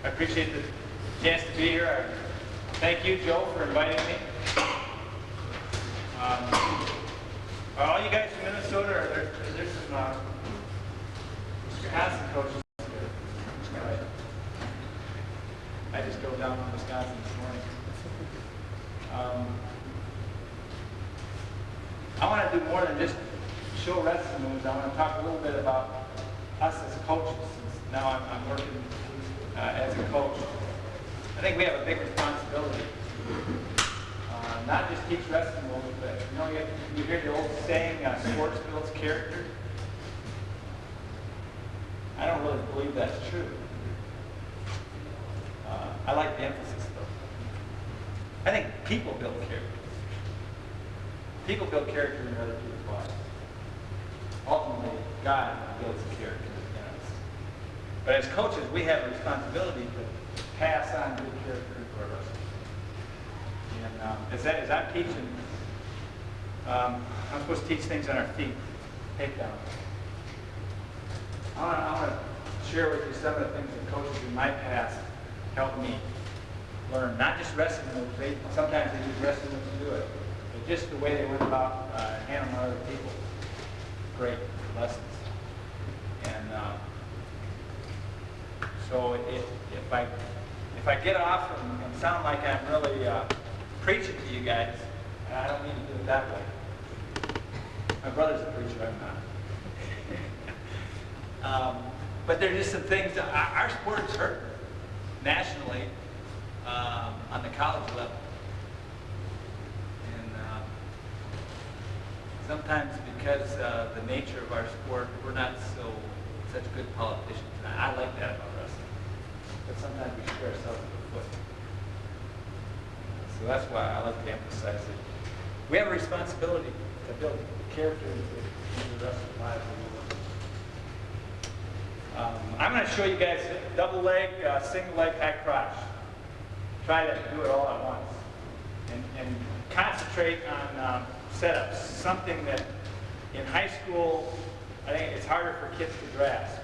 I appreciate the chance to be here. Thank you, Joe, for inviting me. Are all you guys from Minnesota, or there's some Wisconsin coaches? Right. I just drove down from Wisconsin this morning. I want to do more than just show wrestling moves. I want to talk a little bit about us as coaches, since now I'm working as a coach. I think we have a big responsibility. Not just teach wrestling moves, but you hear the old saying, sports builds character. I don't really believe that's true. I like the emphasis though. I think people build character. People build character in other people's lives. Ultimately, God builds character in us. But as coaches, we have a responsibility to pass on good character to our wrestlers. And as I'm teaching, I'm supposed to teach things on our feet, takedowns. I want to share with you some of the things that coaches in my past helped me learn. Not just wrestling moves. Sometimes they use wrestling moves to do it. But just the way they went about handling other people. Great lessons. And so if I get off and sound like I'm really preaching to you guys, I don't mean to do it that way. My brother's a preacher, I'm not. But there's just some things that our sport's hurt nationally on the college level. And sometimes because the nature of our sport, we're not such good politicians. I like that about wrestling. But sometimes we shoot ourselves in the foot. So that's why I like to emphasize it. We have a responsibility to build character into the rest of the lives of the world. I'm going to show you guys double leg, single leg, high crotch. Try to do it all at once. And concentrate on setups. Something that in high school, I think it's harder for kids to grasp.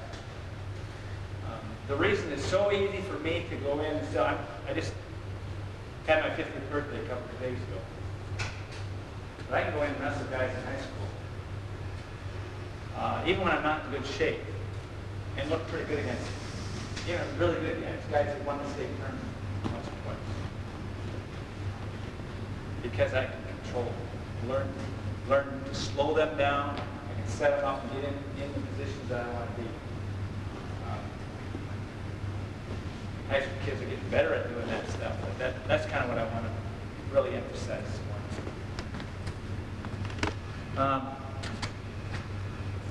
The reason it's so easy for me to go in and still, I just had my 50th birthday a couple of days ago. But I can go in and wrestle guys in high school. Even when I'm not in good shape. And look pretty good against really good against guys that won the state tournament once or twice. Because I can control them. Learn to slow them down. I can set them up and get in the positions that I want to be. High school kids are getting better at doing that stuff, but that's kind of what I want to really emphasize this morning.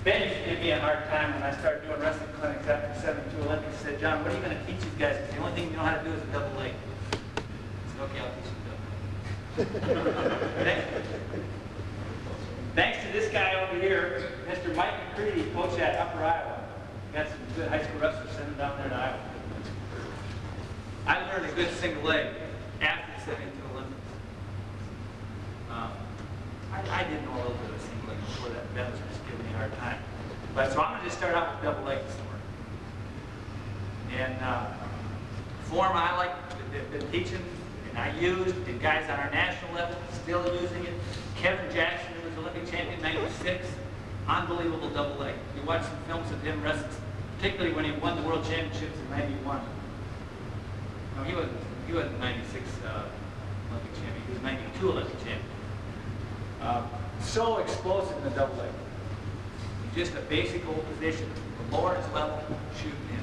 Ben used to give me a hard time when I started doing wrestling clinics after 72 Olympics. He said, "John, what are you going to teach these guys? Because the only thing you know how to do is a double leg." I said, "Okay, I'll teach you double leg." Thanks to this guy over here, Mr. Mike McCready, coach at Upper Iowa. Got some good high school wrestlers sending down there to Iowa. I learned a good single leg after the 72 Olympics. I didn't know a little bit of single leg before that. Ben was just giving me a hard time. But so I'm going to just start out with double leg this morning. And form I like been teaching, and I used, and guys on our national level still using it. Kevin Jackson, who was Olympic champion in '96, unbelievable double leg. You watch some films of him wrestling, particularly when he won the world championships in '91. No, he wasn't 96 Olympic champion. He was 92 Olympic champion. So explosive in the double leg. Just a basic old position. The lower his level, shooting in.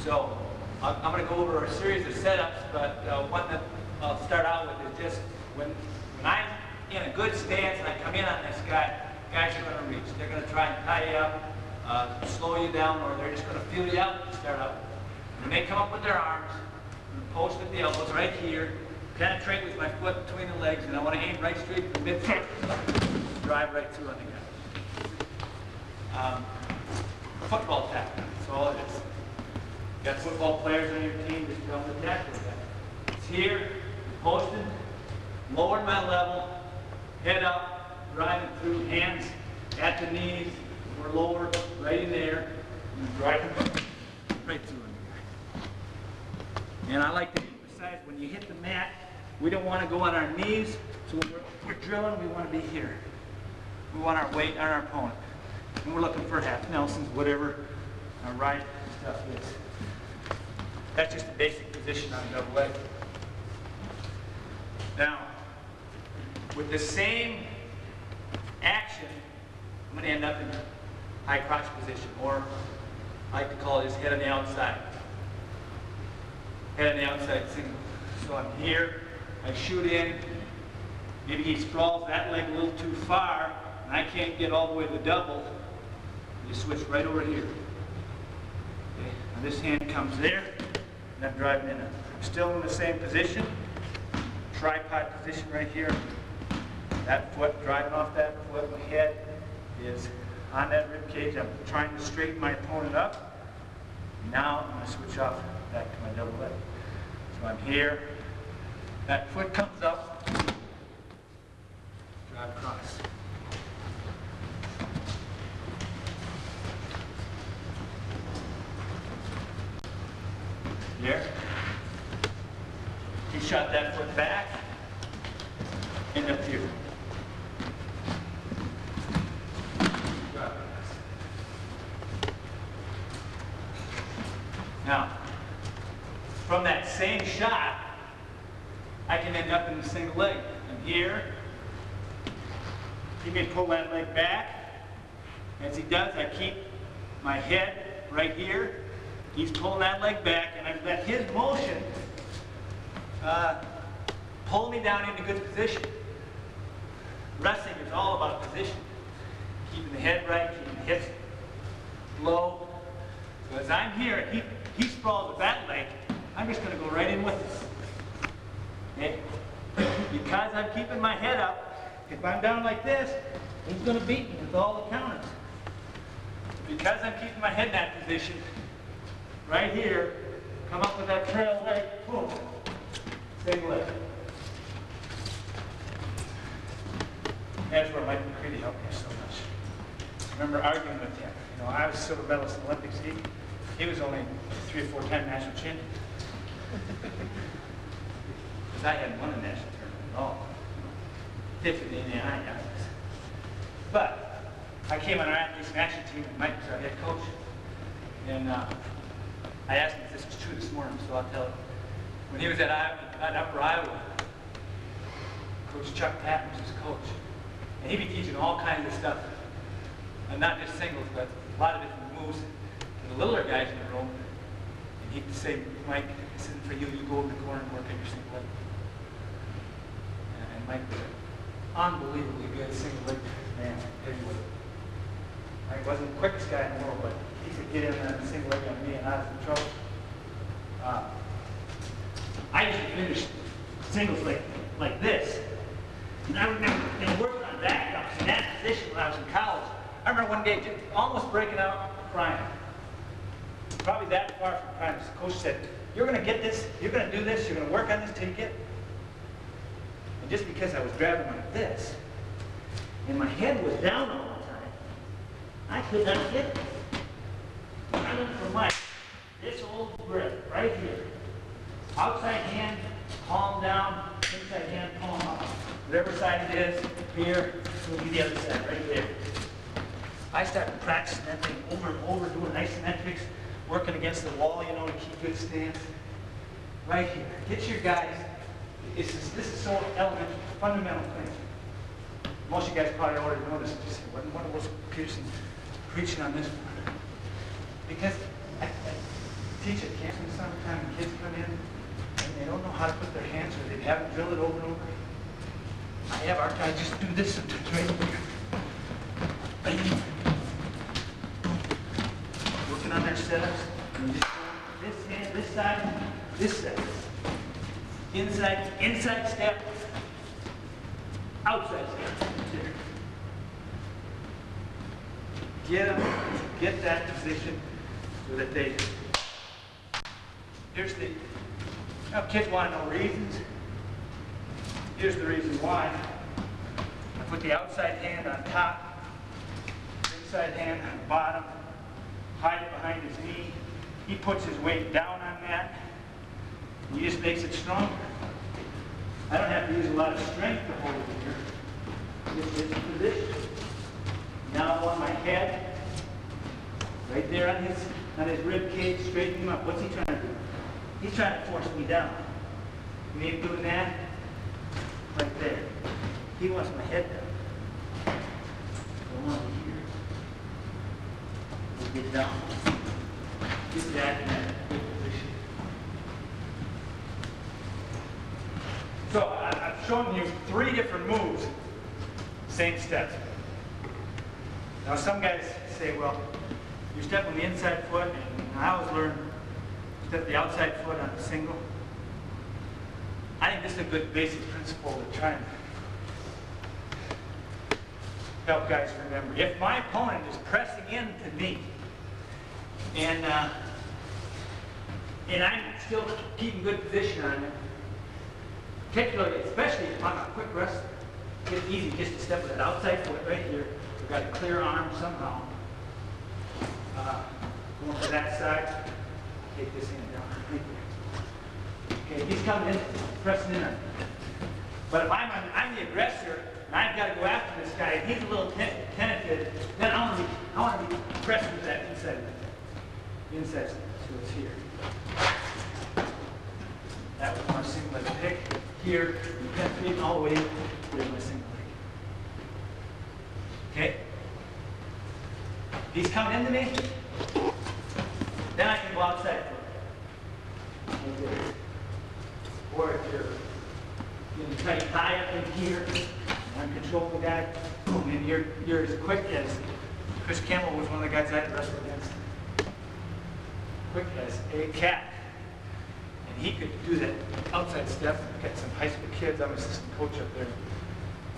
So I'm going to go over a series of setups, but one that I'll start out with is just when I'm in a good stance and I come in on this guy, guys are going to reach. They're going to try and tie you up, slow you down, or they're just going to feel you out to start out. When they come up with their arms, post with the elbows right here, penetrate with my foot between the legs, and I want to aim right straight to the midfoot. Drive right through on the guy. Football tackle, that's all it is. Got football players on your team, just tell them to tackle that. It's here, posted, lowering my level, head up, driving through, hands at the knees, or lower, right in there, and driving right through on the guy. And I like to emphasize when you hit the mat, we don't want to go on our knees. So when we're drilling, we want to be here. We want our weight on our opponent. And we're looking for half Nelsons, whatever our right stuff is. That's just the basic position on double leg. Now, with the same action, I'm going to end up in high crotch position, or I like to call it just head on the outside. Head on the outside single. So I'm here, I shoot in, maybe he sprawls that leg a little too far, and I can't get all the way to the double. You switch right over here. Okay. Now this hand comes there, and I'm driving in. I'm still in the same position. Tripod position right here. That foot, driving off that foot, my head is on that rib cage. I'm trying to straighten my opponent up. Now I'm going to switch off back to my double leg. So I'm here. That foot comes up. Drive across. There. He shot that foot back. And up here. Now, from that same shot, I can end up in the single leg. I'm here. He may pull that leg back. As he does, I keep my head right here. He's pulling that leg back, and I let his motion pull me down into good position. Wrestling is all about position. Keeping the head right, keeping the hips low. So as I'm here, and he sprawls with that leg, I'm just going to go right in with it. Okay? Because I'm keeping my head up, if I'm down like this, he's going to beat me with all the counters. Because I'm keeping my head in that position, right here, come up with that trail leg, boom, single leg. That's where Mike McCready helped me so much. I remember arguing with him. You know, I was silver medalist in the Olympics. He was only 3 or 4 time national champion. Because I hadn't won a national tournament at all. Did for the Indiana guys. But I came on our athletes and action team, and Mike was our head coach. And I asked him if this was true this morning, so I'll tell you. When he was at Upper Iowa, Coach Chuck Patton was his coach. And he'd be teaching all kinds of stuff. And not just singles, but a lot of different moves to the littler guys in the room. And he'd say, Mike, this isn't for you. You go over the corner and work on your single leg. And Mike was an unbelievably good single leg man, heavyweight. Mike wasn't the quickest guy in the world, but he could get in on the single leg on me and I was in trouble. I used to finish singles like this. And I remember working on back dumps in that position when I was in college. I remember one day just almost breaking out crying. Probably that far from crying. The coach said, you're going to get this, you're going to do this, you're going to work on this till you get it. And just because I was grabbing like this, and my head was down all the time, I could not get it. I went for Mike, this old grip right here. Outside hand, palm down, inside hand, palm up. Whatever side it is, here, will be the other side, right there. I started practicing that thing over and over, doing isometrics, working against the wall, you know, to keep good stance. Right here. Get your guys, this is so elementary, fundamental thing. Most of you guys probably already know this. Just what was Peterson preaching on this one? Because I teach at camp in the summertime, and kids come in, and they don't know how to put their hands, or they haven't drilled it over and over. I have our guys just do this sometimes right here. Bam. Working on their setups. And just this hand, this side, this side. Inside step, outside step. There. Get them, get that position so that they, here's the, now kids want to know reasons. Here's the reason why. I put the outside hand on top, inside hand on the bottom, hide it behind his knee. He puts his weight down on that. He just makes it stronger. I don't have to use a lot of strength to hold it here. It's his position. Now I want my head right there on his rib cage, straighten him up. What's he trying to do? He's trying to force me down. You ain't doing that? Right there. He wants my head down. I want it here. We'll get down. Get that in that good position. So I've shown you 3 different moves, same steps. Now some guys say, well, you step on the inside foot, and I always learn step the outside foot on a single. I think this is a good basic principle to try and help guys remember. If my opponent is pressing into me, and I'm still keeping good position on him, particularly, especially if I'm a quick wrestler, it's easy just to step with that outside foot right here. We've got a clear arm somehow. Going to that side, take this hand down right there. Okay, he's coming in, pressing in on me. But if I'm the aggressor, and I've got to go after this guy, and he's a little tentative, then I want to be pressing with that inside, so it's here. That was my single leg pick. Here, you penetrating all the way, here's my single leg. Okay? He's coming into me, then I can go outside for it. Right there. Or if you're in tight tie up in here, and I'm controlling the guy, boom, and you're as quick as Chris Campbell was one of the guys I had to wrestle against. Quick as a cat. And he could do that outside step. We've got some high school kids. I'm an assistant coach up there.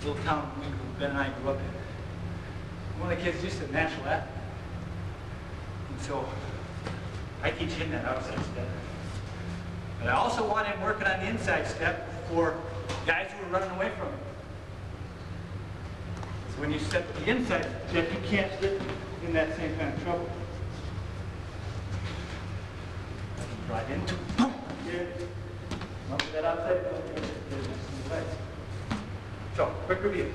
Little town Ben and I grew up in. One of the kids just a natural athlete. And so I teach him that outside step. But I also want him working on the inside step for guys who are running away from him. So when you step the inside step, you can't get in that same kind of trouble. Drive into, boom, here. Up to that outside, there's some legs. So, quick review.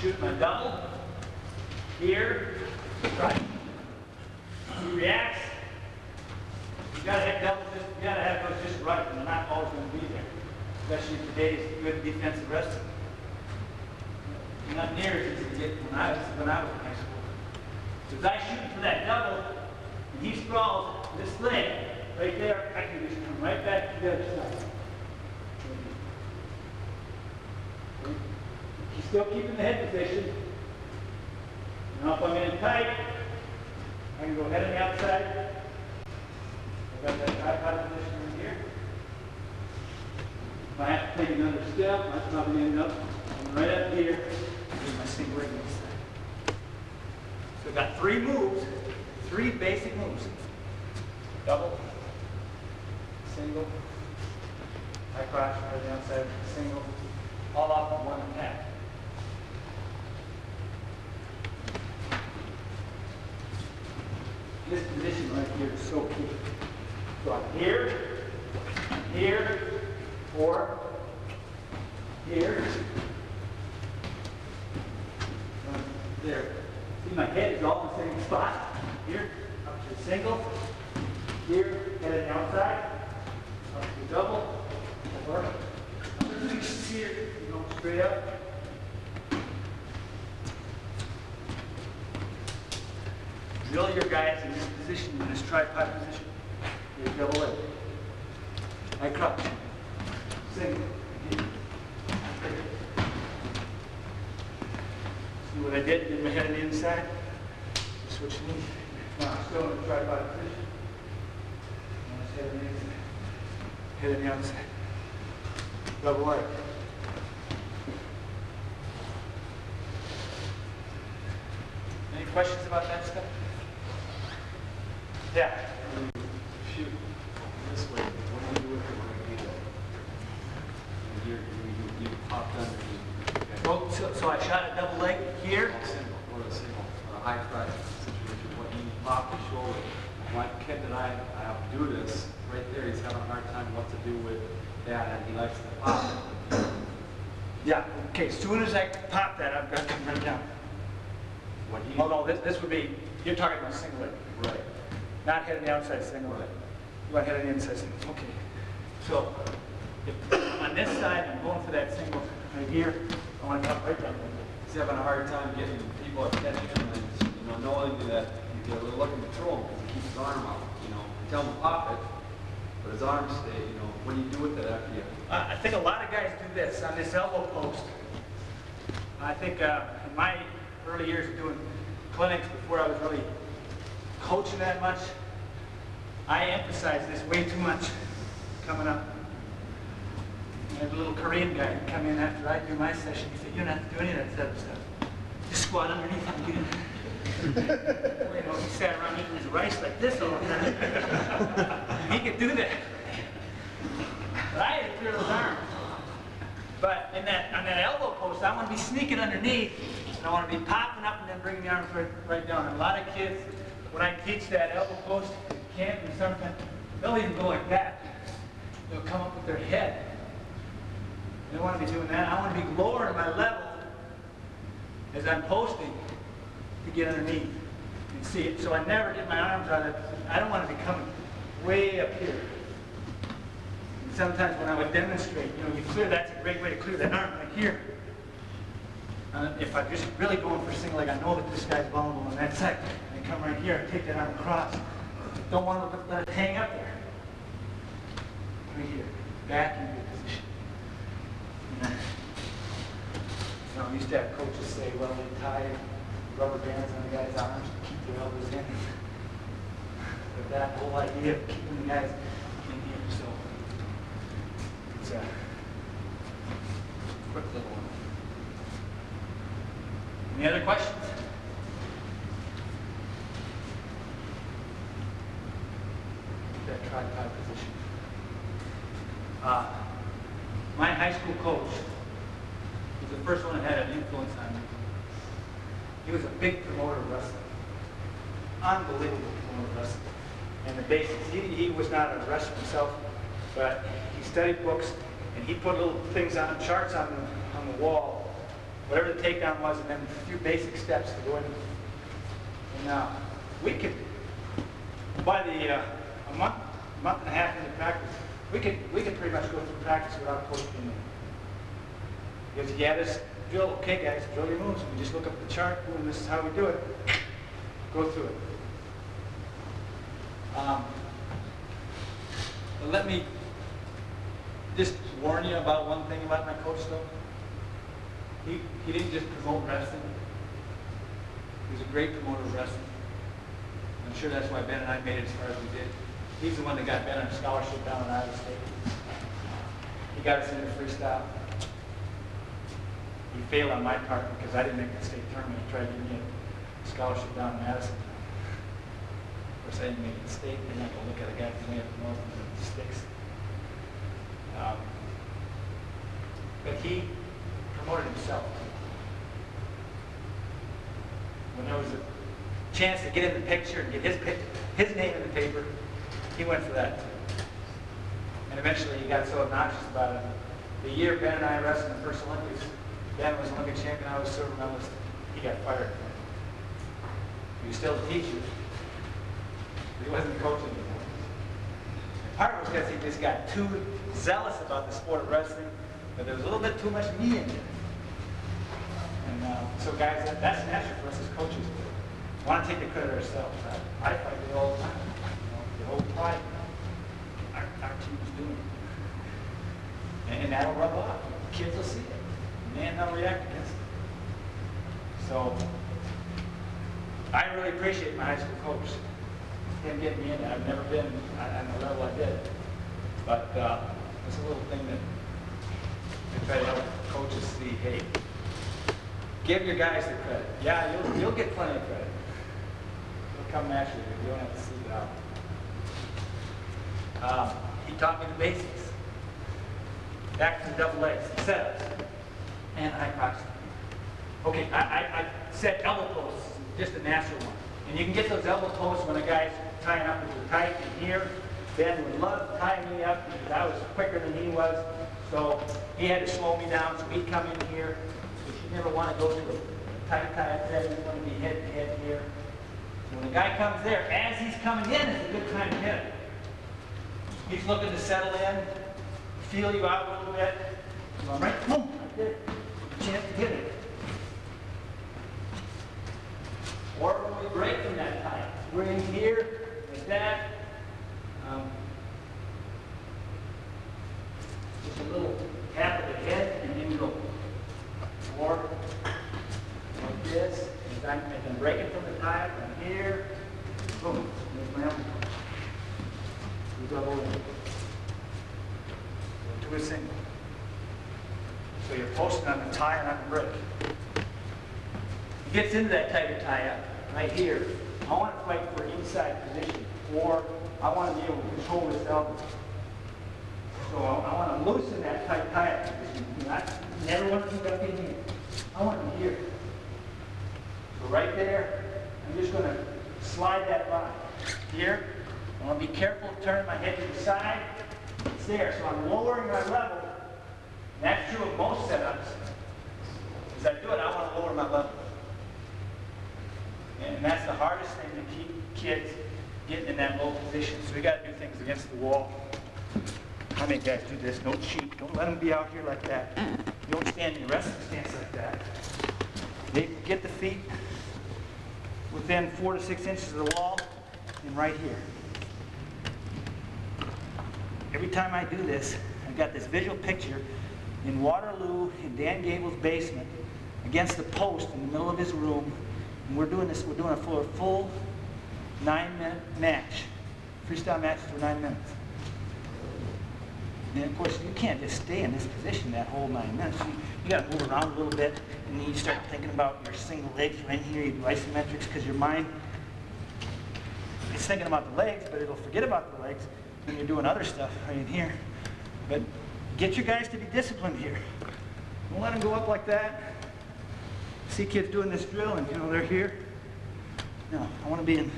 Shoot my double. Here, right. He reacts. You gotta have those just right, and they're not always going to be there. Especially in today's good defensive wrestling. Not near as easy to get when I was in high school. So as I shoot for that double, and he sprawls this leg right there, I can just come right back to the other side. He's still keeping the head position. Now if I'm in tight, I can go head on the outside. I've got that tripod position right here. If I have to take another step, I probably end up right up here with my single leg inside. So I've got 3 moves, 3 basic moves. Double, single, high crotch right on the outside, single, all off in one attack. This position right here is so key. So I'm here, or here, there. See, my head is all in the same spot. Here, up to the single, here, head on the outside, up to the double, or here, straight up. Drill your guys in this position, in this tripod position. Your double leg. I crouch. Single. See what I did? Did my head on the inside. Switch knees. Now I'm still in the tripod position. Head on the inside. Head on the outside. Double leg. Any questions about that stuff? Yeah. Shoot this way. What do you do with it when you do that? You popped underneath. Well, so I shot a double leg here. Or a single, a high crotch situation. When you pop the shoulder, one kid that I have do this, right there, he's having a hard time what to do with that, and he likes to pop it. Yeah, okay, as soon as I pop that, I've got to come right down. What he, Oh, no, this would be, you're talking about single leg, right, not head on the outside single leg. You want head on the inside single, okay. So, if I'm on this side, I'm going for that single right here, I want to come right down. he's having a hard time getting people catching him, and, knowing that you're looking to throw him, because he keeps his arm out, tell him to pop it, but his arms stay, what do you do with it after you? I think a lot of guys do this on this elbow post. I think in my early years of doing clinics, before I was really coaching that much, I emphasized this way too much coming up. And there's a little Korean guy who'd come in after I do my session. He said, "You don't have to do any of that type of stuff. Just squat underneath and get in." Well, he sat around eating his rice like this all the time. He could do that. But I had to clear those arms. But on that elbow post, I want to be sneaking underneath, and I want to be popping up and then bringing the arms right down. And a lot of kids, when I teach that elbow post at camp and something, they'll even go like that. They'll come up with their head. They don't want to be doing that. I want to be lowering my level as I'm posting to get underneath and see it. So I never get my arms out of it. I don't want to be coming way up here. Sometimes when I would demonstrate, you clear, that's a great way to clear that arm right here. If I'm just really going for single leg, I know that this guy's vulnerable on that side. I come right here and take that arm across. Don't want to let it hang up there. Right here, back in good position. I used to have coaches say, well, they tie rubber bands on the guy's arms to keep their elbows in. But that whole idea of keeping the guys in here, so. It's a quick little one. Any other questions? That tripod position. My high school coach was the first one that had an influence on me. He was a big promoter of wrestling. Unbelievable promoter of wrestling. And the basics, he was not a wrestler himself, but he studied books, and he put little things on, charts on the wall, whatever the takedown was, and then a few basic steps to go in. And we could, by a month and a half into practice, we could pretty much go through practice without a coach being there. Because he had us drill, okay guys, drill your moves. We just look up the chart, and this is how we do it. Go through it. But let me just warn you about one thing about my coach though. He didn't just promote wrestling. He was a great promoter of wrestling. I'm sure that's why Ben and I made it as far as we did. He's the one that got Ben on a scholarship down in Iowa State. He got us into freestyle. He failed on my part because I didn't make the state tournament. He tried to give me a scholarship down in Madison. Of course, I didn't make the state. They're not going to look at a guy from way up north with sticks. But he promoted himself. When there was a chance to get in the picture and get his name in the paper, he went for that too. And eventually he got so obnoxious about it. The year Ben and I wrestled in the first Olympics, Ben was Olympic champion, I was silver medalist. He got fired. He was still a teacher. He wasn't coaching anymore. Part of it was because he just got too zealous about the sport of wrestling, but there was a little bit too much me in it. And so guys, that's natural for us as coaches. We want to take the credit ourselves. I fight with it all the time. The whole pride our team is doing. And that'll rub off. Kids will see it. Man, they'll react against it. So I really appreciate my high school coach. Him getting me in there. I've never been on the level I did. But it's a little thing that I try to help coaches see, hey, give your guys the credit. Yeah, you'll get plenty of credit. It'll come naturally. You don't have to seek it out. He taught me the basics. Back to the double legs, setups, and high crotch. Okay, I said elbow posts, just a natural one. And you can get those elbow posts when a guy's tying up with the tight in here. Ben would love to tie me up because I was quicker than he was. So he had to slow me down, so he'd come in here. Because you never want to go to a tight tie there, you want to be head to head here. So when the guy comes there, as he's coming in, it's a good time to hit him. He's looking to settle in, feel you out a little bit. Come on, right, boom, right there. Chance to hit it. Or when we break from that tie, we're in here, like that. Just a little tap of the head, and then you go. Or like this, and I'm breaking from the tie from here. Boom, there's my elbow. We double in. To a single. So you're posting on the tie and on the break. He gets into that tighter tie up right here. I want to fight for inside position, or I want to be able to control this elbow. So I want to loosen that tight tie up position. I never want to keep up in here. I want to be here. So right there, I'm just going to slide that line. Here, I want to be careful of turning my head to the side. It's there, so I'm lowering my level. And that's true of most setups. As I do it, I want to lower my level. And that's the hardest thing to keep kids getting in that low position. So we got to do things against the wall. How many guys do this? Don't cheat. Don't let them be out here like that. You don't stand in your wrestling stance like that. They get the feet within 4 to 6 inches of the wall and right here. Every time I do this, I've got this visual picture in Waterloo, in Dan Gable's basement, against the post in the middle of his room. And we're doing a full 9-minute match. Freestyle matches for 9 minutes. And of course, you can't just stay in this position that whole 9 minutes. You got to move around a little bit, and then you start thinking about your single legs right here. You do isometrics because your mind is thinking about the legs, but it'll forget about the legs when you're doing other stuff right in here. But get your guys to be disciplined here. Don't let them go up like that. See kids doing this drill and they're here. No, I want to be in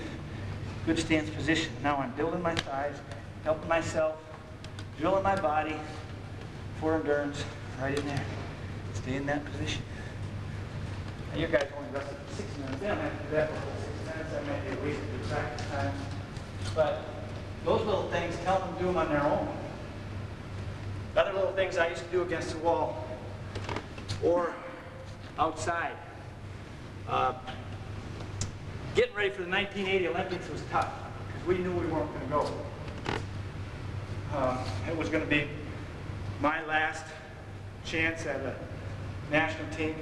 good stance position. Now I'm building my thighs, helping myself, drilling my body for endurance right in there. Stay in that position. Now your guys only wrestle for 6 minutes. They don't have to do that for 6 minutes. That might be a waste of your practice time. But those little things, tell them to do them on their own. Other little things I used to do against the wall or outside. Getting ready for the 1980 Olympics was tough because we knew we weren't going to go. It was going to be my last chance at a national team.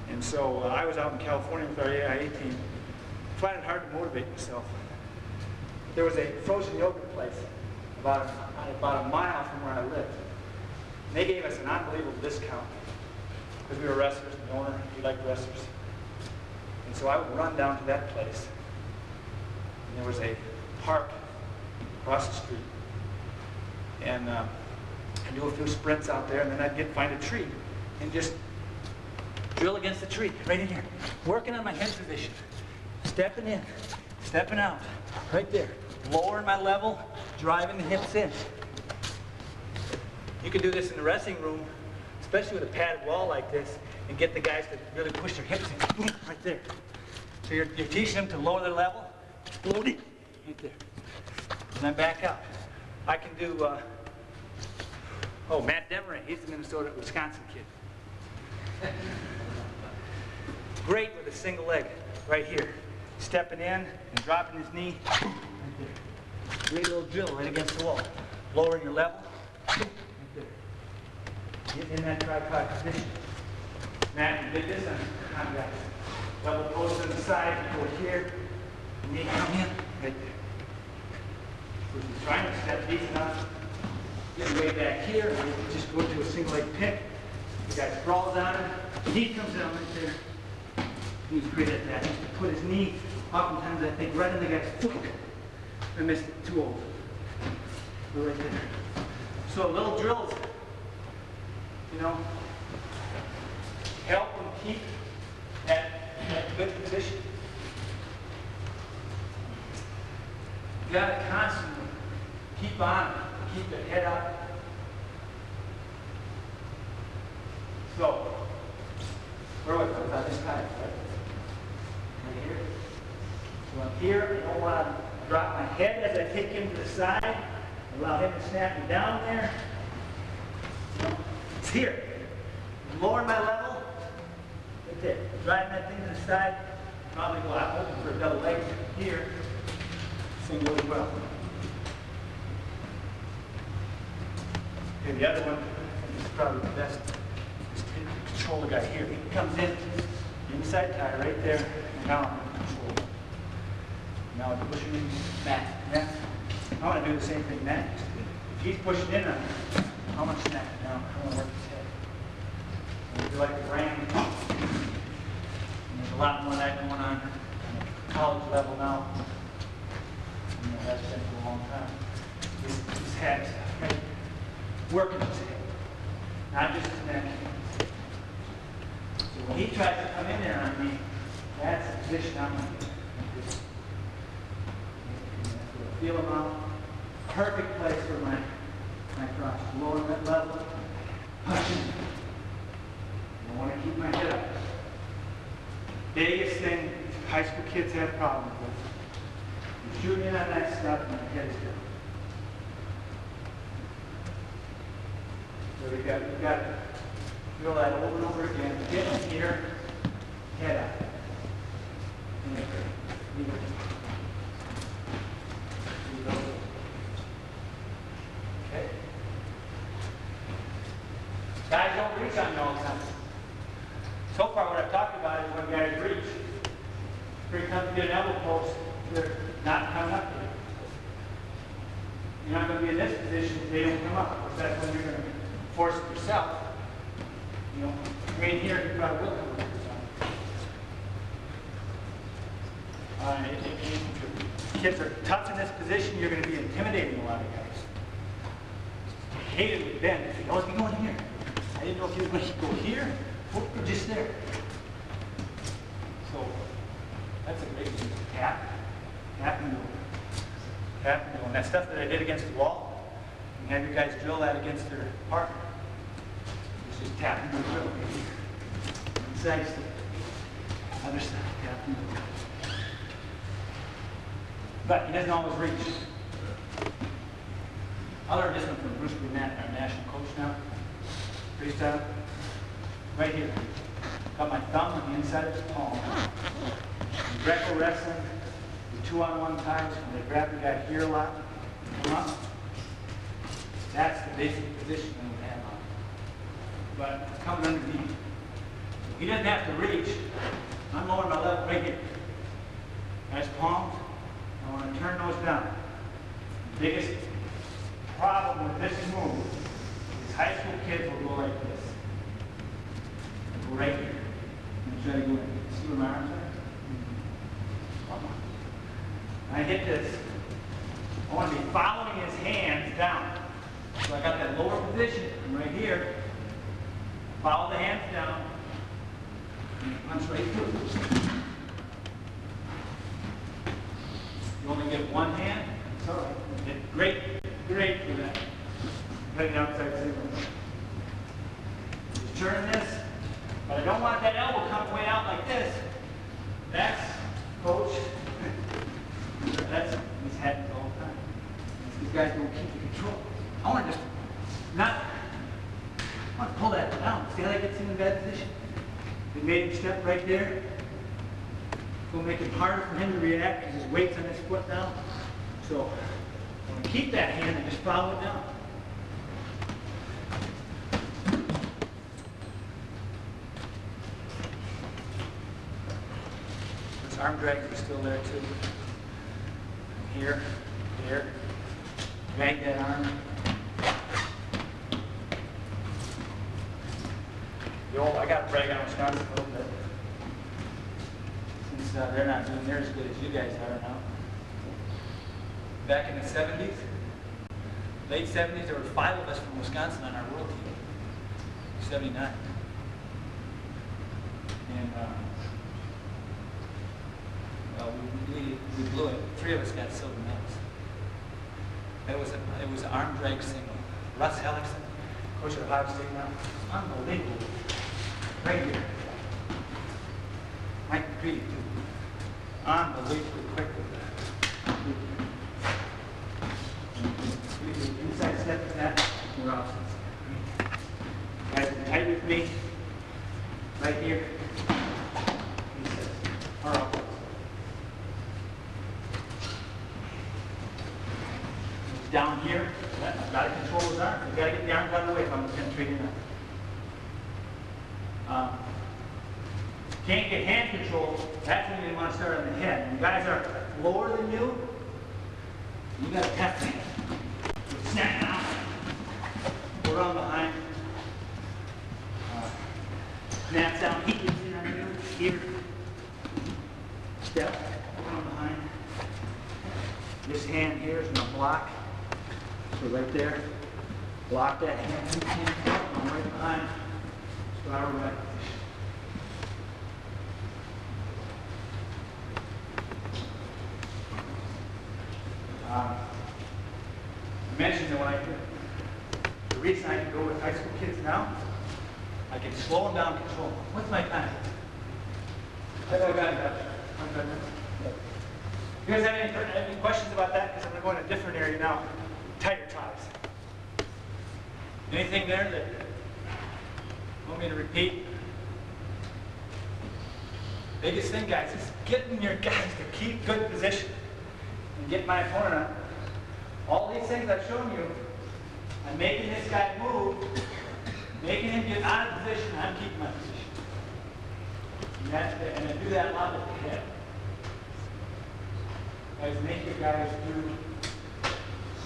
And so I was out in California with our AIA team, finding it hard to motivate myself. There was a frozen yogurt place about a mile from where I lived. And they gave us an unbelievable discount because we were wrestlers, the owner, we liked wrestlers. And so I would run down to that place. And there was a park across the street. And I'd do a few sprints out there, and then I'd find a tree and just drill against the tree, right in here. Working on my head position. Stepping in, stepping out, right there. Lowering my level, driving the hips in. You can do this in the wrestling room, especially with a padded wall like this, and get the guys to really push their hips in. Boom, right there. So you're teaching them to lower their level, explode it, right there. And then back out. I can do, Matt Demery, he's the Minnesota, Wisconsin kid. Great with a single leg, right here. Stepping in and dropping his knee, right there. Great little drill right against the wall. Lowering your level, right there. Get in that tripod position. Matt, you did this on that. Double post on the side, you go here, knee come in, right there. So if you're trying to step deep enough, get way back here, and you just go to a single leg pick. The guy sprawls on him, knee comes down right there. He's great at that. He used to put his knee, oftentimes I think, right in the guy's foot. I missed it too old. Go right there. So little drills, help them keep that good position. You gotta constantly keep on, keep the head up. So, where was I? On this side, right? Right here. So I'm here, I don't want to drop my head as I take him to the side, allow him to snap me down there. It's here. Lower my level. Right there. Driving that thing to the side. Probably go out looking for a double leg here. Same goes well. Okay, the other one is probably the best. Is to control the guy here. He comes in, inside tie right there, and now I'm in control. Now I'm pushing him back. Next. I want to do the same thing next. If he's pushing in on me, how much snap it down? I want to work his head. I feel like a brand. And there's a lot more of that going on the college level now. You know, that's been for a long time. His head, right? Working his head, not just his neck. So when he tries to come in there on me, that's the position I'm in. Just feel him out. Perfect place for my cross. Lower that level. Pushing. I want to keep my head up. Biggest thing high school kids have problems with. You're shooting in on that stuff and my head is down. So we've got to feel that over and over again. Get in here, head up. Okay. Guys don't reach on you all the time. So far what I've talked about is when guys reach. Pretty tough to get an elbow post. They're not coming up here. You're not going to be in this position if they don't come up. Because that's when you're going to force it yourself. You know, right here, you probably will come up yourself. If kids are tough in this position, you're going to be intimidating a lot of guys. I hate it with Ben. He always be going here. I didn't know if he was going to go here or just there. So, that's a great thing. Tap, tap and go. Tap and go. And that stuff that I did against the wall, you can have your guys drill that against their partner. It's just tap and go drill. Inside stuff. Other stuff, tap and go. But he doesn't always reach. I learned this one from Bruce Burnett, our national coach now. Freestyle. Right here. Got my thumb on the inside of his palm. In Greco wrestling, the 2-on-1 times when they grab the guy here a lot, come up. That's the basic position that we have on. But it's coming underneath. He doesn't have to reach. I'm lowering my level right here. Nice palms. I want to turn those down. The biggest problem with this move is high school kids will go like this. Go right here. And try to go in. See where my arms are? Come on. I hit this. I want to be following his hands down. So I got that lower position right here. Follow the hands down. And punch right through. You only get one hand. It's all right. Great for that. Cutting outside single. Just turn this, but I don't want that elbow coming way out like this. That's coach. That's this happens all the time. These guys don't keep the control. I want to just I want to pull that down. See how that gets him in a bad position? We made him step right there. It's going to make it harder for him to react because his weight's on his foot now. So I'm going to keep that hand and just follow it down. This arm drag is still there too. Here, there. Drag that arm. I got to brag on Wisconsin a little bit. Since they're not doing near as good as you guys are now. Back in the 70s, late 70s, there were 5 of us from Wisconsin on our world team. 79. And well, we blew it. 3 of us got silver medals. It was an arm drag single. Russ Hellickson, coach at Ohio State now. Unbelievable. Right here. Mike McCready, too. Unbelievably quick with that. Inside step to that, we're off. Guys, tight with me. Right here. He says, all right. Down here, I've got to control his arm. I've got to get the arms out of the way if I'm penetrating that. Can't get hand control, that's when you want to start on the head. When guys are lower than you got to tap them. Snap out. Go around behind. Snaps down, he gets in on you, here. Step, go around behind. This hand here is going to block. So right there, block that hand, I'm right behind, spiral right. I mentioned that when the reason I can go with high school kids now, I can slow them down, control them. What's my time? I got it. You guys have any questions about that? Because I'm going to go in a different area now. Tighter ties. Anything there that you want me to repeat? Biggest thing, guys, is getting your guys to keep good position and get my opponent on. All these things I've shown you, I'm making this guy move, making him get out of position, I'm keeping my position. And I do that a lot with the head. Guys, make your guys do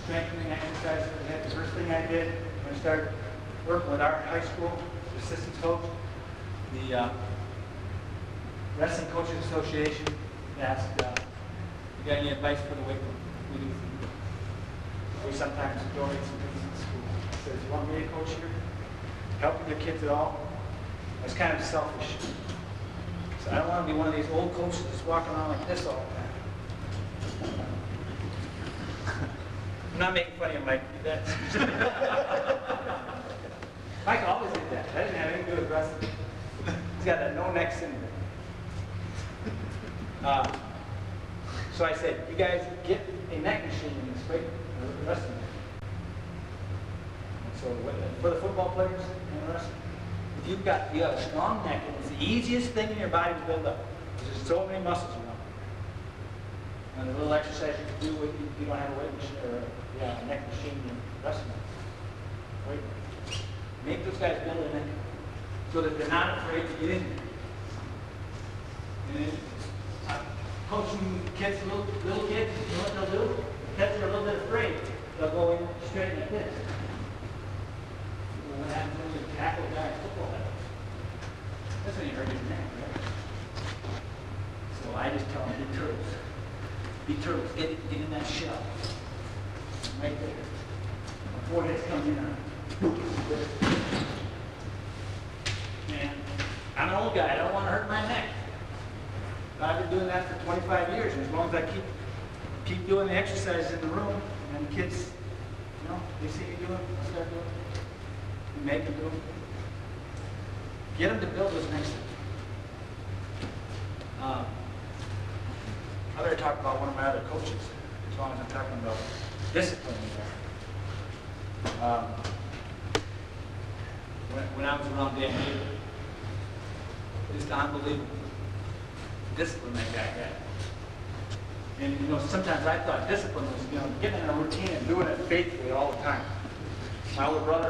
strengthening exercises for the head. The first thing I did when I started working with our high school assistant coach, the Wrestling Coaches Association asked, you got any advice for the weight room? We sometimes donate some things in school. He says, you want me to coach here? Helping the kids at all? That's kind of selfish. So I don't want to be one of these old coaches that's walking around like this all the time. I'm not making fun of you, Mike. That's Mike always did that. That didn't have anything to do with wrestling. He's got that no neck syndrome. So I said, you guys get a neck machine in this weight wrestling. And so for the football players and the wrestling, if you have a strong neck, it's the easiest thing in your body to build up. There's so many muscles around. And a little exercise you can do with you don't have a weight machine or a neck machine in wrestling. Wait. Make those guys build a neck so that they're not afraid to get in there. And then, coaching kids, little kids, you know what they'll do? If kids are a little bit afraid, they'll go in straight like this. What happens when you tackle a guy at football? That's when you hurt his neck, right? So I just tell them, be turtles. Be turtles. Get in that shell. Right there. My forehead's coming in on. Man, I'm an old guy. I don't want to hurt my neck. But I've been doing that for 25 years, and as long as I keep doing the exercises in the room, and the kids, you know, they see me do it, I start doing it. We make them do it. Get them to build those next things. I better talk about one of my other coaches, as long as I'm talking about discipline there. When I was around Dan Hager, it's unbelievable. Discipline that guy had. And you know, sometimes I thought discipline was, you know, getting in a routine and doing it faithfully all the time. My older brother,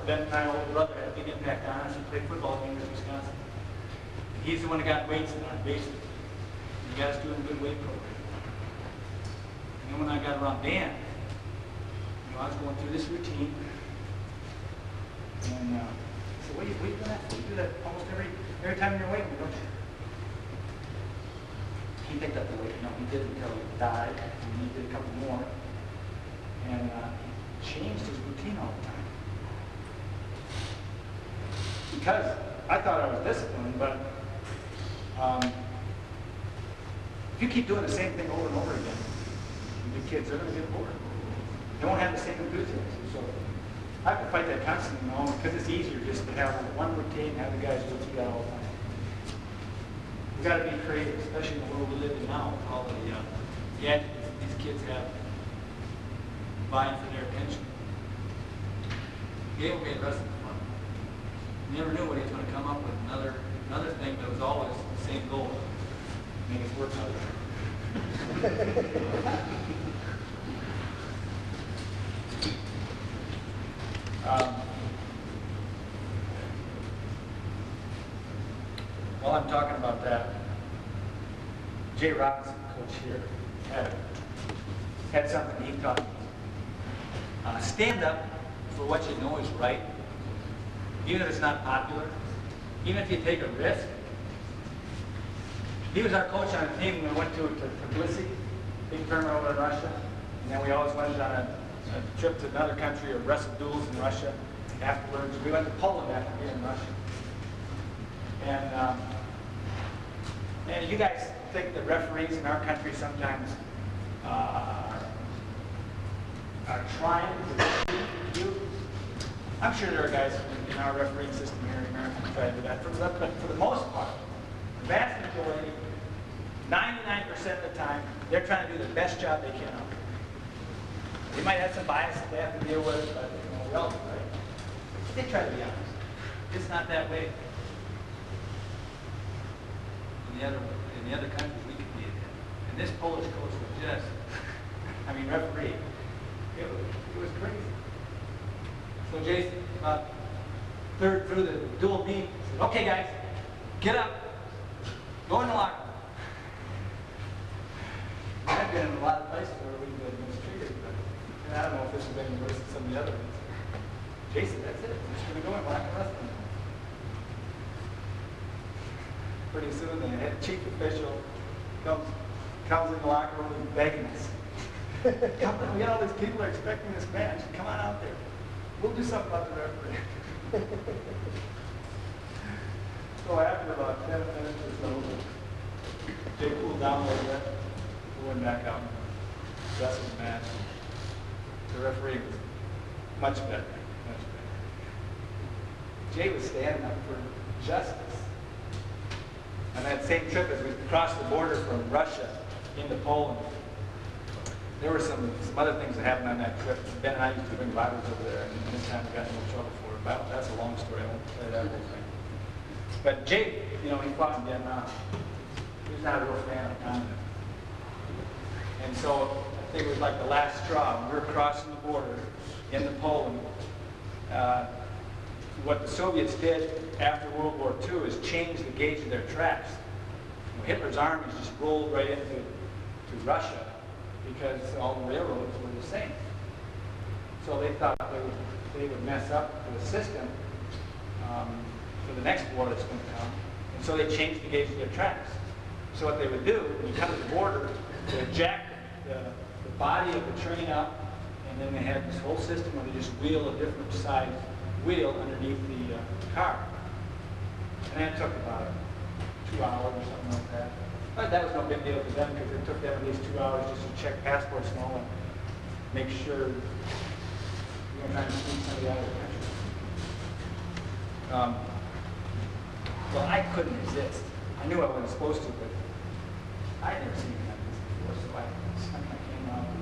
Ben and my older brother had a big impact on us. He played football at the University of Wisconsin. And he's the one that got weights in our basement. He got us doing a good weight program. And then when I got around Dan, you know, I was going through this routine. And I said, what are you doing that for? You do that almost every time you're weighing, don't you? He picked up the weight. No, he didn't until he died. And he did a couple more. And he changed his routine all the time. Because I thought I was disciplined, but if you keep doing the same thing over and over again, the kids are going to get bored. They won't have the same enthusiasm. So I have to fight that constantly, you know, because it's easier just to have one routine and have the guys do what you got all the time. We've got to be creative, especially in the world we live in now, with all the gadgets that these kids have vying for their attention. Gabe made wrestling fun. You never knew what he was going to come up with. Another thing that was always the same goal. Make it work out. While I'm talking about that, Jay Robinson, coach here, had something he taught me. Stand up for what you know is right, even if it's not popular, even if you take a risk. He was our coach on a team when we went to Tbilisi, big tournament over in Russia, and then we always went on a trip to another country or wrestled duels in Russia afterwards. We went to Poland after being in Russia. And you guys think the referees in our country sometimes are trying to cheat you? I'm sure there are guys in our refereeing system here in America who try to do that. But for the most part, the vast majority, 99% of the time, they're trying to do the best job they can out there. They might have some bias that they have to deal with, but we all do, right? But they try to be honest. It's not that way. In the other countries, we could be in it. And this Polish coach was just, referee. It was crazy. So Jason, about third through the dual beam, said, "Okay, guys, get up, go in the locker room." I've been in a lot of places where we've been mistreated, but I don't know if this has been worse than some of the other ones. Jason, that's it. I'm just going to go in, we're not going to wrestle. Pretty soon, the head chief official comes in the locker room and begging us. Come on, we got all these people are expecting this match. Come on out there. We'll do something about the referee. So after about 10 minutes or so, Jay cooled down a little bit. We went back out and wrestled the match. The referee was much better, much better. Jay was standing up for justice. On that same trip, as we crossed the border from Russia into Poland, there were some other things that happened on that trip. Ben and I used to bring Bibles over there, and this time we got in trouble for it. But that's a long story. I won't tell you that whole thing. But Jay, he fought in Vietnam. He was not a real fan of combat. And so I think it was like the last straw. We were crossing the border into Poland. What the Soviets did after World War II is change the gauge of their tracks. Hitler's armies just rolled right into Russia because all the railroads were the same. So they thought they would mess up the system for the next war that's going to come. And so they changed the gauge of their tracks. So what they would do, when you come to the border, they would jack the body of the train up, and then they had this whole system where they just wheel a different size wheel underneath the car. And that took about 2 hours or something like that. But that was no big deal for them because it took them at least 2 hours just to check passports and all and make sure you weren't trying to sneak somebody out of the country. Well, I couldn't resist. I knew I wasn't supposed to, but I had never seen it like this before, so I came out and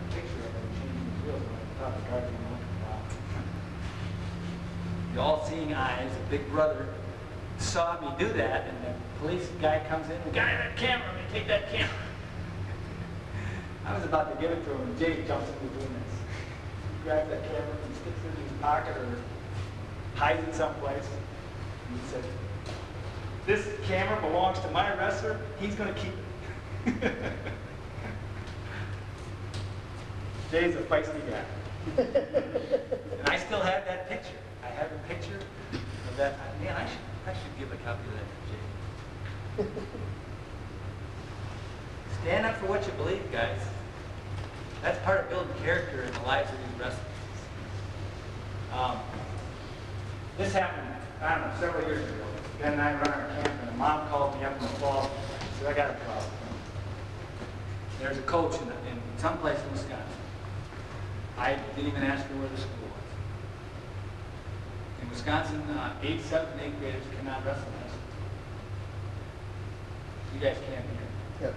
took a picture of it and changed the wheels, and I thought the guard came out. Wow. The all-seeing eyes, the big brother, saw me do that, and the police guy comes in, "The guy in that camera, take that camera." I was about to give it to him, and Jay jumps in between us. He grabs that camera and sticks it in his pocket or hides it someplace. And he said, "This camera belongs to my wrestler. He's going to keep it." Jay's a feisty guy. And I still have that picture. I have a picture of that. Man, I should give a copy of that to Jay. Stand up for what you believe, guys. That's part of building character in the lives of these wrestlers. This happened, I don't know, several years ago. Ben and I run our camp, and a mom called me up in the fall and said, "I got a problem. There's a coach in someplace in Wisconsin. I didn't even ask her where the school was. In Wisconsin, 8th, 7th, and 8th graders cannot wrestle in high school. You guys can here. Yep.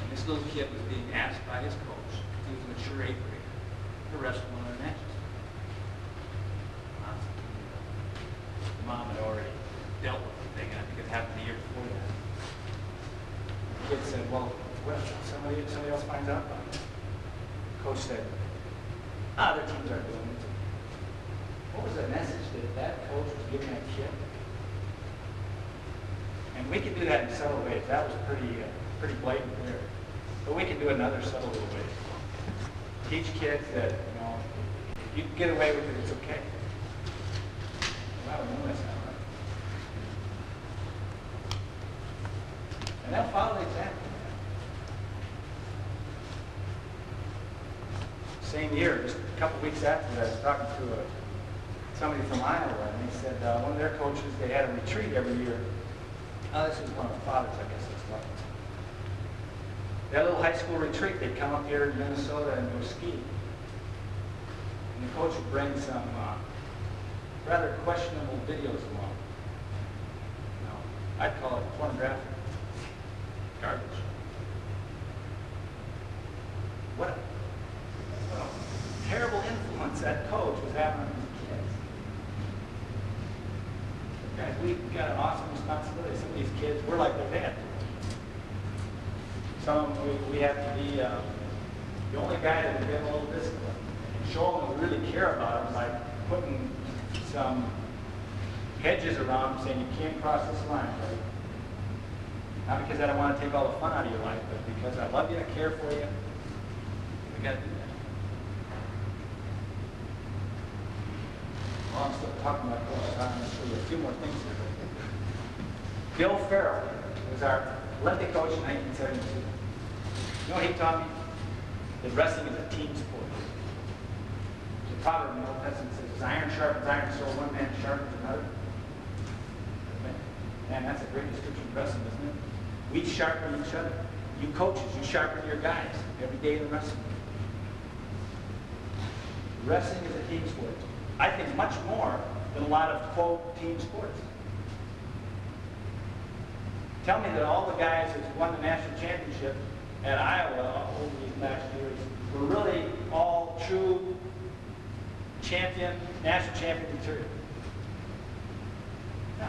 And this little kid was being asked by his coach, he was a mature 8th grader, to wrestle one of their matches. The mom had already dealt with the thing, and I think it happened the year before that. The kid said, well, what if somebody else finds out about it? Coach said, other teams aren't doing it. What was the message that coach was giving that kid? And we can do that in subtle ways. That was pretty blatant there. But we can do it in other subtle little ways. Teach kids that, if you can get away with it, it's okay. Wow, no, that's not right. And they'll follow the example. Same year, just a couple weeks after that, I was talking to somebody from Iowa, and they said one of their coaches, they had a retreat every year. This was one of the fathers, I guess that's what. That little high school retreat, they'd come up here in Minnesota and go ski. And the coach would bring some rather questionable videos along. I'd call it pornographic garbage. What a terrible influence that coach was having on these kids. Guys, we've got an awesome responsibility. Some of these kids, we're like their dad. Some of them, we have to be the only guy that can give them a little discipline and show them we really care about them by putting some hedges around them saying you can't cross this line, right? Not because I don't want to take all the fun out of your life, but because I love you, I care for you. We got to do that. Well, I'm still talking about coaches. I'm going to show you a few more things here. Bill Farrell was our Olympic coach in 1972. You know what he taught me? That wrestling is a team sport. The proverb in the Old Testament says, iron sharpens iron, so one man sharpens another. Man, that's a great description of wrestling, isn't it? We sharpen each other. You coaches, you sharpen your guys every day in the wrestling. Wrestling is a team sport. I think much more than a lot of, quote, team sports. Tell me that all the guys that won the national championship at Iowa over these last years were really all true national champion material. No.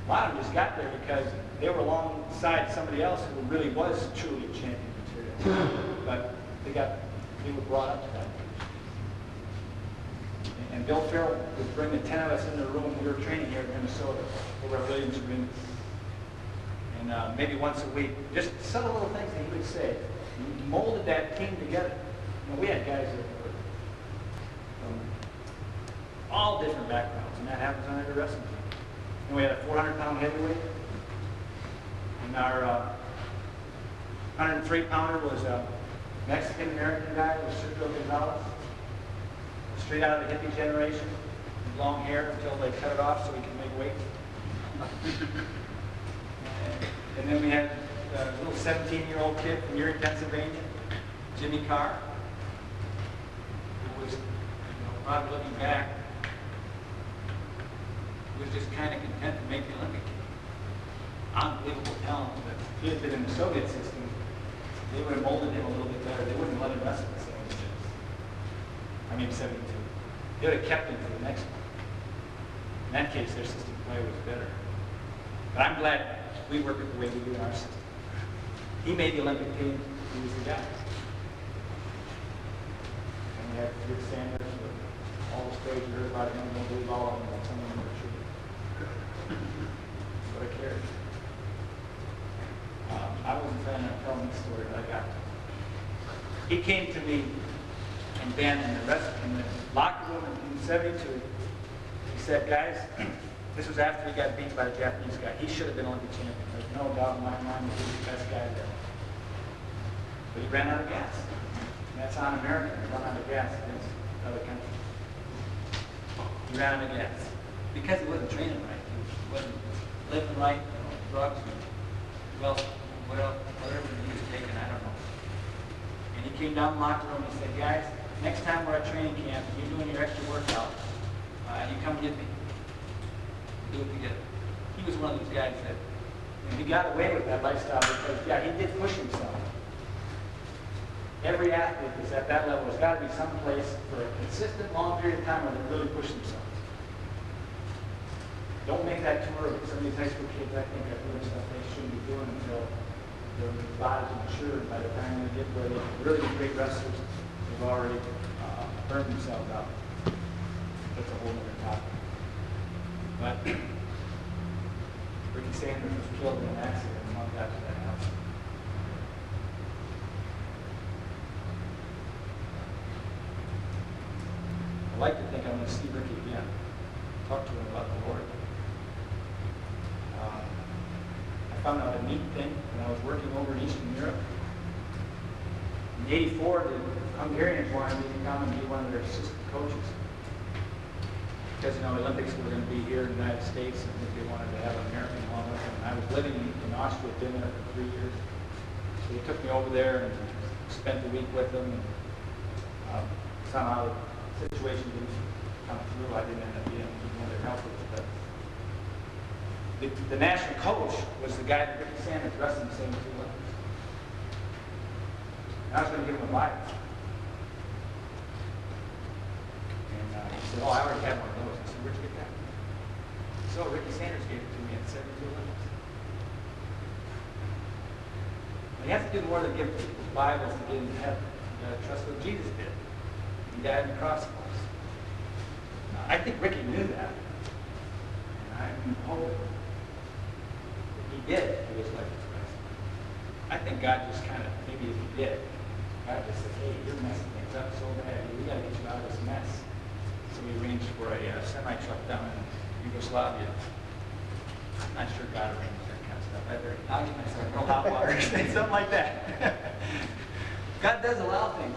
A lot of them just got there because they were alongside somebody else who really was truly champion material. But they were brought up to that. And Bill Farrell would bring the 10 of us in the room. We were training here in Minnesota over at Williams Arena. And maybe once a week, just subtle little things that he would say. He molded that team together. We had guys that were from all different backgrounds, and that happens on every wrestling team. And we had a 400-pound heavyweight, and our 103-pounder was a Mexican-American guy, was Sergio Gonzalez. Straight out of the hippie generation, long hair until they cut it off so he could make weight. And then we had a little 17-year-old kid from Erie, Pennsylvania, Jimmy Carr, who was, probably looking back, was just kind of content to make the Olympic team. Unbelievable talent, but if he had been in the Soviet system, they would have molded him a little bit better. They wouldn't let him wrestle in 76. I mean 72. They would have kept him for the next one. In that case, their system play was better. But I'm glad we work it the way we do in our system. He made the Olympic team. He was the guy. And we had Rick Sanders with all the stories you heard about him. Don't believe all of them, but some of them are true. That's what I cared. I wasn't planning on telling this story, but I got to. He came to me and Ben in the locker room in 72. He said, guys, this was after he got beat by the Japanese guy. He should have been Olympic champion. There's no doubt in my mind that he was the best guy there. But he ran out of gas. And that's un-American, to run out of gas against other countries. He ran out of gas. Because he wasn't training right. He wasn't living right, drugs, well, whatever he was taking, I don't know. And he came down the locker room and he said, guys, next time we're at training camp, you're doing your extra workout, you come get me. Do it together. He was one of those guys that, he got away with that lifestyle because, he did push himself. Every athlete that's at that level has got to be someplace for a consistent long period of time where they really push themselves. Don't make that too early. Some of these high school kids, I think, are doing stuff they shouldn't be doing until their bodies are mature. By the time they get where they can really be great wrestlers, they've already burned themselves out. That's a whole other topic. But Ricky Sanders was killed in an accident a month after that happened. I'd like to think I'm going to see Ricky again, talk to him about the Lord. I found out a neat thing when I was working over in Eastern Europe. In '84, the Hungarians wanted me to come and be one of their assistant coaches. Because, Olympics were going to be here in the United States, and they wanted to have an American along with them. And I was living in Austria, been there for 3 years. So they took me over there and spent the week with them. And somehow the situation didn't come through. I didn't end up being one of their helpers. But the national coach was the guy that Ricky Sanders wrestled the same 2 Olympics. And I was going to give him a Bible. And he said, I already have one of those. I said, where'd you get that? So Ricky Sanders gave it to me at 72 Olympics. You have to do more than give people Bibles to get into heaven. You got to trust what Jesus did. He died on the cross for us. I think Ricky knew that. And I'm hoping he did do his life as Christ. I think God just kind of, maybe if he did, God just said, hey, you're messing things up so bad. We got to get you out of this mess. So we arranged for a semi-truck down in Yugoslavia. I'm not sure God arranged that kind of stuff. I'll give myself no hot water or something like that. God does allow things,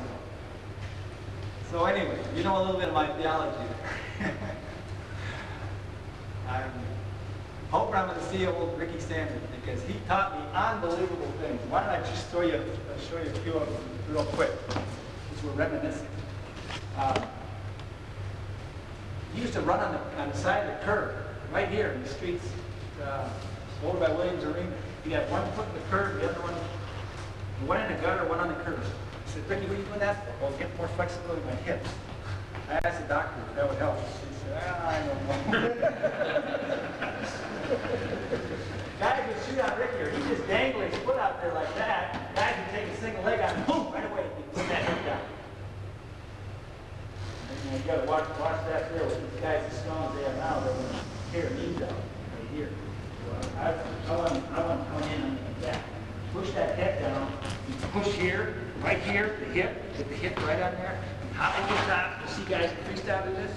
though. So anyway, you know a little bit of my theology there. I'm hoping I'm going to see old Ricky Sanders because he taught me unbelievable things. Why don't I just show you a few of them real quick, because we're reminiscing. He used to run on the side of the curb, right here in the streets, over by Williams Arena. He'd have one foot in the curb, the other one in the gutter, one on the curb. I said, Ricky, what are you doing that for? Well, get more flexibility in my hips. I asked the doctor if that would help. He said, I don't know. Guys would shoot out Ricky, or he'd just dangle his foot out there like that. Guys would take a single leg out and boom, right away, he'd put that head down. And you got to watch that there with these guys as strong as they are now. They're going to tear knees out right here. I want to come in like that. Push that head down. You push here, right here, the hip, get the hip right on there. And hop over the top. You see guys freestyle do this?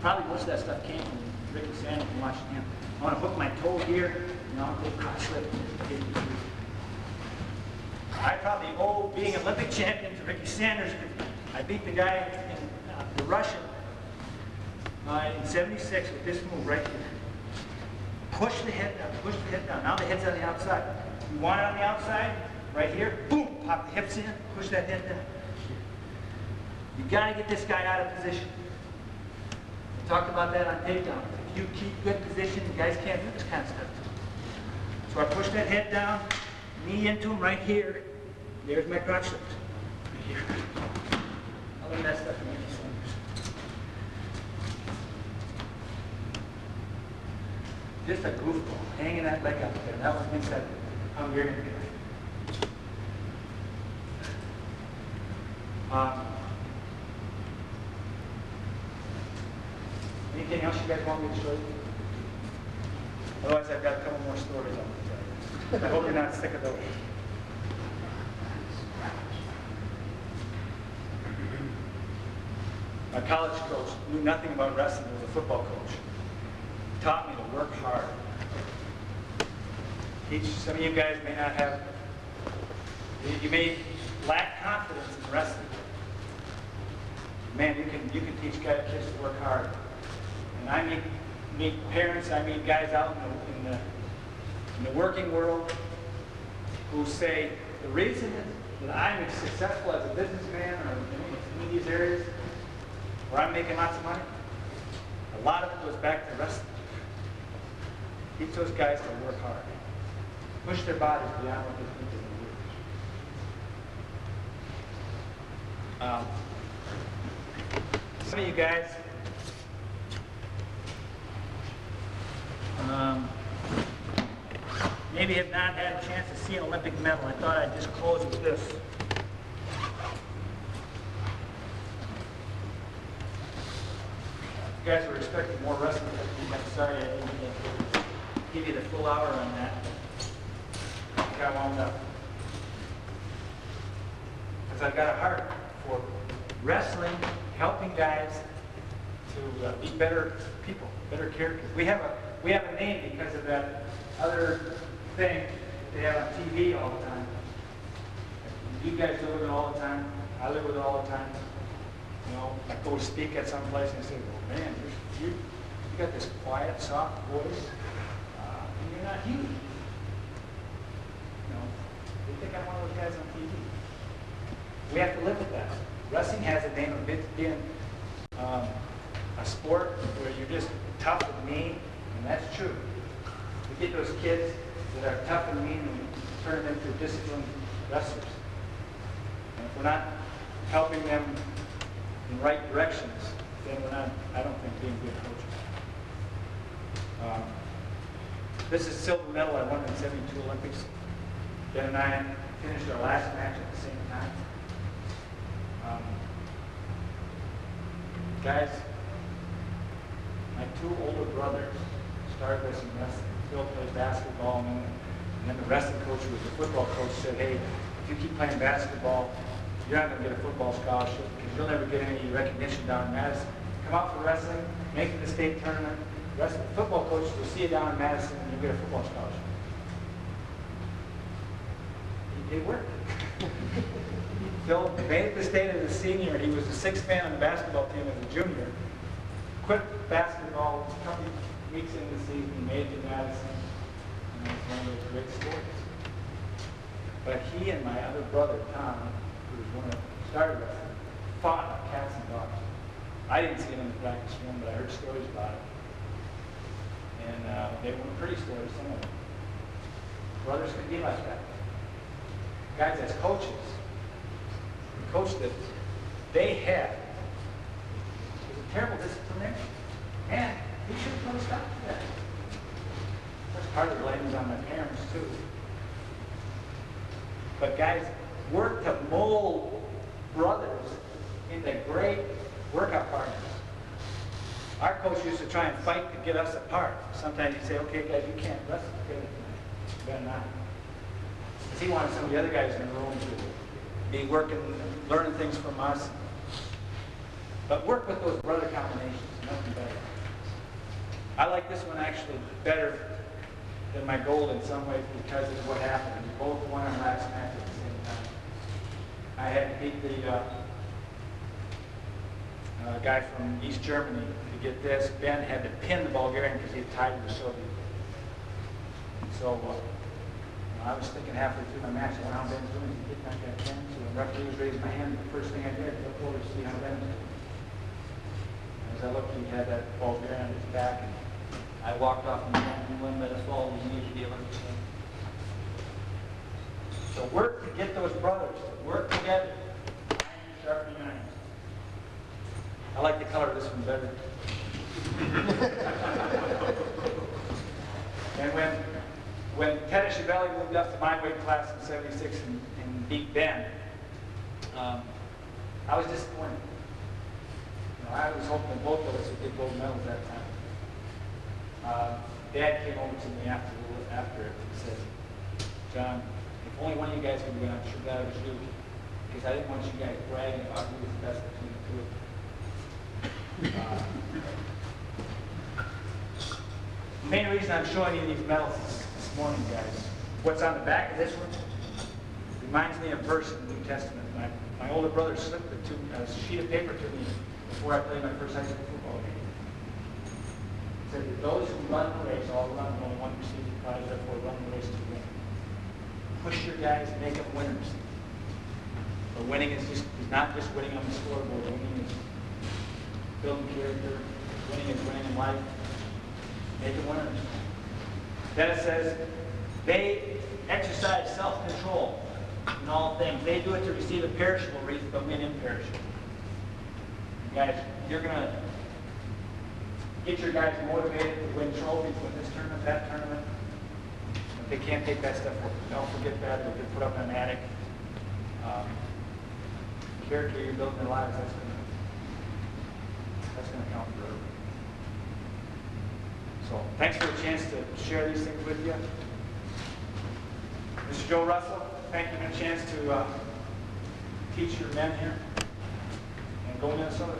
Probably most of that stuff came from Ricky Sanders and watching him. I want to hook my toe here, and I'll take cross slip. I probably owe being Olympic champion to Ricky Sanders. I beat the guy in the Russian in '76 with this move right here. Push the head down, push the head down. Now the head's on the outside. You want it on the outside, right here, boom, pop the hips in, push that head down. You got to get this guy out of position. We talked about that on takedown. If you keep good position, the guys can't do this kind of stuff. So I push that head down, knee into him right here. There's my crotch lift. Right here. I'll leave that stuff in your fingers. Just a goofball, hanging that leg up there. That was makes that Hungarian guy. Anything else you guys want me to show you? Otherwise, I've got a couple more stories I want to tell you. I hope you're not sick of those. My college coach knew nothing about wrestling. He was a football coach. He taught me to work hard. Some of you guys may not have, you may lack confidence in wrestling. Man, you can teach kids to work hard. And I meet parents, I meet guys out in the working world who say the reason that I'm successful as a businessman or in these areas where I'm making lots of money, a lot of it goes back to wrestling. Teach those guys to work hard. Push their bodies beyond what they think they can do. Some of you guys maybe have not had a chance to see an Olympic medal. I thought I'd just close with this. You guys were expecting more wrestling technique. I'm sorry I didn't give you the full hour on that. Got wound up. Because I've got a heart for wrestling, helping guys to be better people, better characters. We have a name because of that other thing that they have on TV all the time. You guys live with it all the time. I live with it all the time. You know, I go speak at some place and I say, well, man, you got this quiet, soft voice, and you're not huge. You know, they think I'm one of those guys on TV. We have to live with that. Wrestling has a name of it being a sport where you're just tough and mean, and that's true. We get those kids that are tough and mean and we turn them into disciplined wrestlers. And if we're not helping them in right directions, then we're not, I don't think, being good coaches. This is silver medal I won in '72 Olympics. Ben and I finished our last match at the same time. Guys, my two older brothers started this in wrestling. Phil plays basketball, and then the wrestling coach, who was the football coach, said, hey, if you keep playing basketball, you're not going to get a football scholarship because you'll never get any recognition down in Madison. Come out for wrestling, make it to the state tournament. The football coach will see you down in Madison and you'll get a football scholarship. It worked. Phil made it to the state as a senior. He was the sixth man on the basketball team as a junior. Quit basketball a couple weeks into the season. He made it to Madison. And it was one of those great stories. But he and my other brother, Tom, who was one of the started wrestling, fought like cats and dogs. I didn't see him in the practice room, but I heard stories about it. And they were pretty stories, some of them. Brothers can be like that. Guys, as coaches, the coach that they had was a terrible disciplinarian. And he should have put a stop to that. That's part of the blame is on my parents, too. But guys, work to mold brothers into great workout partners. Our coach used to try and fight to get us apart. Sometimes he'd say, okay, guys, you can't wrestle together tonight. You better not. Because he wanted some of the other guys in the room to be working, learning things from us. But work with those brother combinations, nothing better. I like this one actually better than my gold in some ways because of what happened. We both won our last match at the same time. I had to beat the guy from East Germany to get this. Ben had to pin the Bulgarian because he had tied with the Soviet. So I was thinking halfway through my match, how Ben's doing, he did not get pin. So the referee was raising my hand. The first thing I did, I looked over to see how Ben was doing. As I looked, he had that Bulgarian on his back, and I walked off and won by the fall. He needed to be 100%. So work to get those brothers to work together. Iron sharpening iron. I like the color of this one better. And when Ted Chiavelli moved up to my weight class in '76 and beat Ben, I was disappointed. You know, I was hoping both of us would get gold medals that time. Dad came over to me after it and said, John, if only one of you guys could win, I'm sure glad it was you. Because I didn't want you guys bragging about who was the best between the two of you. The main reason I'm showing you these medals this morning, guys, what's on the back of this one reminds me of a verse in the New Testament. My older brother slipped a sheet of paper to me before I played my first high school football game. It said that those who run the race all run, only one receives the prize, therefore run the race to win. Push your guys, make them winners. But winning is not just winning on the scoreboard. Winning is building character. Winning is winning in life. Making winners. Then it says, they exercise self-control in all things. They do it to receive a perishable wreath, but win imperishable. Guys, you're going to get your guys motivated to win trophies with this tournament, that tournament. But they can't take that stuff with them. Don't forget that. They'll get put up in an attic. Character you're building their lives, that's going to count forever. So thanks for the chance to share these things with you. Mr. Joe Russell, thank you for the chance to teach your men here. And go Minnesota.